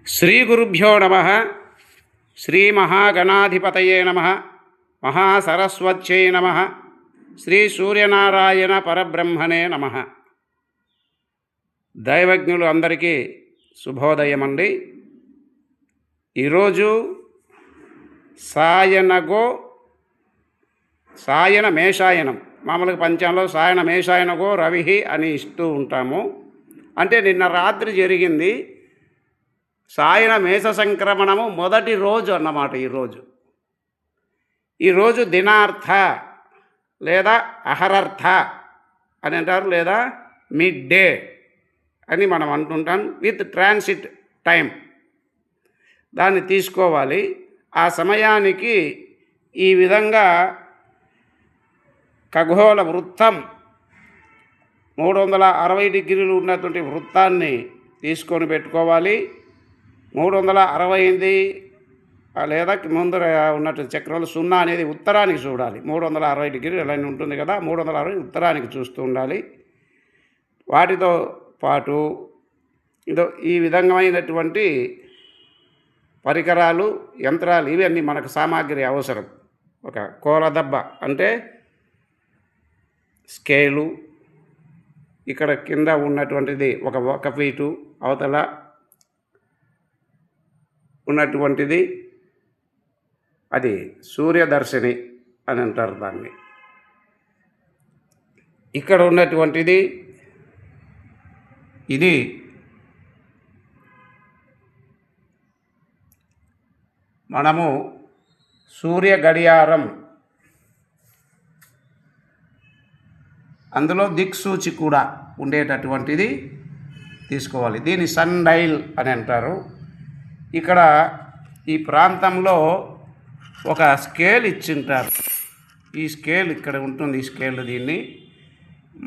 శ్రీగురుభ్యో నమ. శ్రీమహాగణాధిపతయే నమ. మహాసరస్వత్యై నమ. శ్రీ సూర్యనారాయణ పరబ్రహ్మణే నమ. దైవజ్ఞులు అందరికీ శుభోదయం అండి. ఈరోజు సాయన మేషాయనం, మామూలుగా పంచాంగంలో సాయన మేషాయనగో రవి అని ఇస్తూ ఉంటాము. అంటే నిన్న రాత్రి జరిగింది సాయన మేష సంక్రమణము మొదటి రోజు అన్నమాట. ఈరోజు దినార్థ లేదా అహరర్థ అని అంటారు, లేదా మిడ్ డే అని మనం అంటుంటాం. విత్ ట్రాన్సిట్ టైం దాన్ని తీసుకోవాలి. ఆ సమయానికి ఈ విధంగా ఖగోళ వృత్తం 360 డిగ్రీలు ఉన్నటువంటి వృత్తాన్ని తీసుకొని పెట్టుకోవాలి. 368 లేదా ముందర ఉన్నటువంటి చక్రంలో 0 అనేది ఉత్తరానికి చూడాలి. 360 డిగ్రీలు ఎలా ఉంటుంది కదా, 360 ఉత్తరానికి చూస్తూ ఉండాలి. వాటితో పాటు ఈ విధమైనటువంటి పరికరాలు, యంత్రాలు ఇవన్నీ మనకు సామాగ్రి అవసరం. ఒక కోలదబ్బ అంటే స్కేలు, ఇక్కడ కింద ఉన్నటువంటిది ఒక ఫీటు అవతల ఉన్నటువంటిది అది సూర్యదర్శిని అని అంటారు దాన్ని. ఇక్కడ ఉన్నటువంటిది ఇది మనము సూర్య గడియారం, అందులో దిక్సూచి కూడా ఉండేటటువంటిది తీసుకోవాలి. దీన్ని సన్ డైల్ అని అంటారు. ఇక్కడ ఈ ప్రాంతంలో ఒక స్కేల్ ఇచ్చింటారు. ఈ స్కేల్ ఇక్కడ ఉంటుంది. ఈ స్కేల్ దీన్ని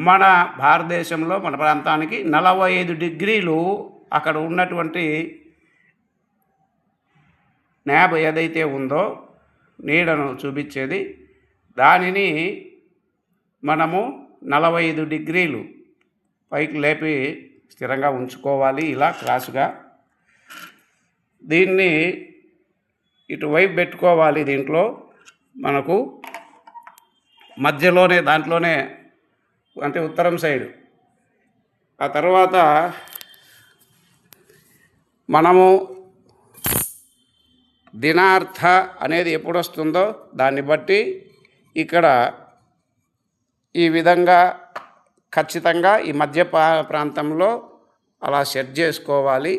మన భారతదేశంలో మన ప్రాంతానికి 45 డిగ్రీలు అక్కడ ఉన్నటువంటి న్యాబ్ ఏదైతే ఉందో నీడను చూపించేది, దానిని మనము 45 డిగ్రీలు పైకి లేపి స్థిరంగా ఉంచుకోవాలి. ఇలా క్రాస్గా దీన్ని ఇటువైపు పెట్టుకోవాలి. దీంట్లో మనకు మధ్యలోనే దాంట్లోనే అంటే ఉత్తరం సైడు. ఆ తర్వాత మనము దినార్థ అనేది ఎప్పుడు వస్తుందో దాన్ని బట్టి ఇక్కడ ఈ విధంగా ఖచ్చితంగా ఈ మధ్య ప్రాంతంలో అలా సెట్ చేసుకోవాలి.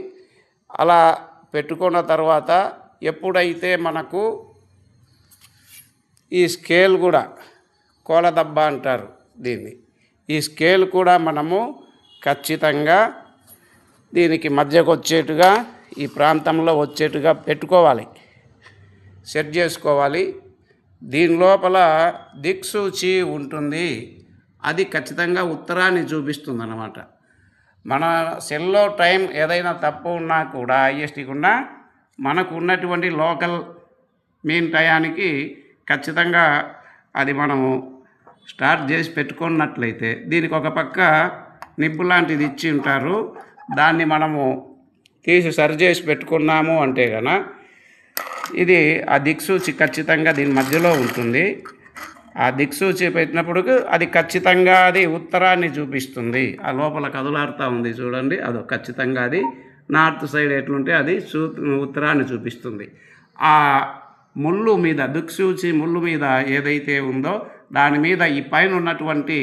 అలా పెట్టుకున్న తర్వాత ఎప్పుడైతే మనకు ఈ స్కేల్ కూడా కోలదబ్బ అంటారు దీన్ని, ఈ స్కేల్ కూడా మనము ఖచ్చితంగా దీనికి మధ్యకు వచ్చేట్టుగా ఈ ప్రాంతంలో వచ్చేట్టుగా పెట్టుకోవాలి, సెట్ చేసుకోవాలి. దీని లోపల దిక్సూచి ఉంటుంది. అది ఖచ్చితంగా ఉత్తరాన్ని చూపిస్తుంది అన్నమాట. మన సెల్లో టైం ఏదైనా తప్పు ఉన్నా కూడా ఐఎస్టీకి ఉన్నా మనకు ఉన్నటువంటి లోకల్ మీన్ టయానికి ఖచ్చితంగా అది మనము స్టార్ట్ చేసి పెట్టుకున్నట్లయితే దీనికి ఒక పక్క నిప్పు లాంటిది ఇచ్చి ఉంటారు. దాన్ని మనము తీసి సరి చేసి పెట్టుకున్నాము అంటే కనుక ఇది ఆ దిక్సూచి ఖచ్చితంగా దీని మధ్యలో ఉంటుంది. ఆ దిక్సూచి పెట్టినప్పుడు అది ఖచ్చితంగా అది ఉత్తరాన్ని చూపిస్తుంది. ఆ లోపల కదులాడుతూ ఉంది చూడండి, అదో ఖచ్చితంగా అది నార్త్ సైడ్ ఎట్లుంటే అది ఉత్తరాన్ని చూపిస్తుంది. ఆ ముళ్ళు మీద, దిక్సూచి ముళ్ళు మీద ఏదైతే ఉందో దాని మీద ఈ పైన ఉన్నటువంటి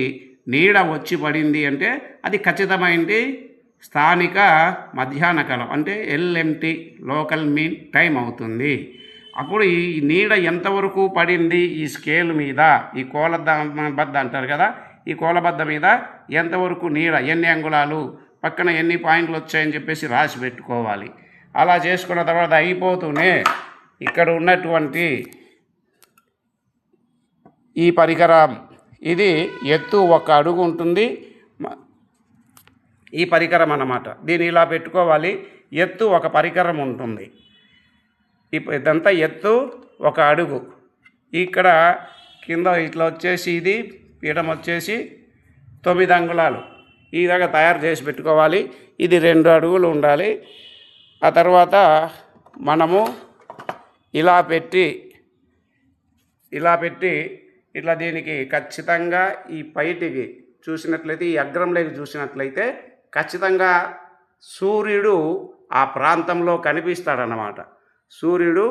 నీడ వచ్చి పడింది అంటే అది ఖచ్చితమైనది స్థానిక మధ్యాహ్న కాలం, అంటే LMT లోకల్ మీన్ టైం అవుతుంది. అప్పుడు ఈ నీడ ఎంతవరకు పడింది ఈ స్కేల్ మీద, ఈ కోలబద్ద అంటారు కదా, ఈ కోలబద్ద మీద ఎంతవరకు నీడ, ఎన్ని అంగుళాలు, పక్కన ఎన్ని పాయింట్లు వచ్చాయని చెప్పేసి రాసి పెట్టుకోవాలి. అలా చేసుకున్న తర్వాత అయిపోతూనే ఇక్కడ ఉన్నటువంటి ఈ పరికరం, ఇది ఎత్తు 1 అడుగు ఉంటుంది ఈ పరికరం అన్నమాట. దీన్ని ఇలా పెట్టుకోవాలి. ఎత్తు ఒక పరికరం ఉంటుంది. ఇదంతా ఎత్తు 1 అడుగు. ఇక్కడ కింద ఇట్లా వచ్చేసి ఇది పీఠం వచ్చేసి 9 అంగుళాలు ఈ విధంగా తయారు చేసి పెట్టుకోవాలి. ఇది 2 అడుగులు ఉండాలి. ఆ తర్వాత మనము ఇలా పెట్టి ఇట్లా దీనికి ఖచ్చితంగా ఈ పైటికి చూసినట్లయితే, ఈ అగ్రంలోకి చూసినట్లయితే ఖచ్చితంగా సూర్యుడు ఆ ప్రాంతంలో కనిపిస్తాడన్నమాట. సూర్యుడు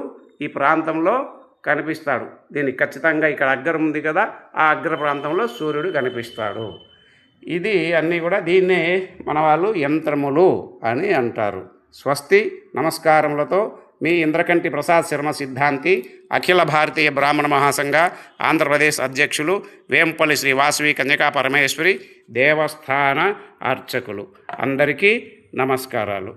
ఈ ప్రాంతంలో కనిపిస్తాడు. దీనికి ఖచ్చితంగా ఇక్కడ అగ్రం ఉంది కదా, ఆ అగ్ర ప్రాంతంలో సూర్యుడు కనిపిస్తాడు. ఇది అన్నీ కూడా దీన్నే మన వాళ్ళు యంత్రములు అని అంటారు. స్వస్తి నమస్కారములతో మీ ఇంద్రకంటి ప్రసాద్ శర్మ సిద్ధాంతి, అఖిల భారతీయ బ్రాహ్మణ మహాసంఘ ఆంధ్రప్రదేశ్ అధ్యక్షులు, వేంపల్లి శ్రీ వాసవి కన్యకా పరమేశ్వరి దేవస్థాన అర్చకులు. అందరికీ నమస్కారాలు.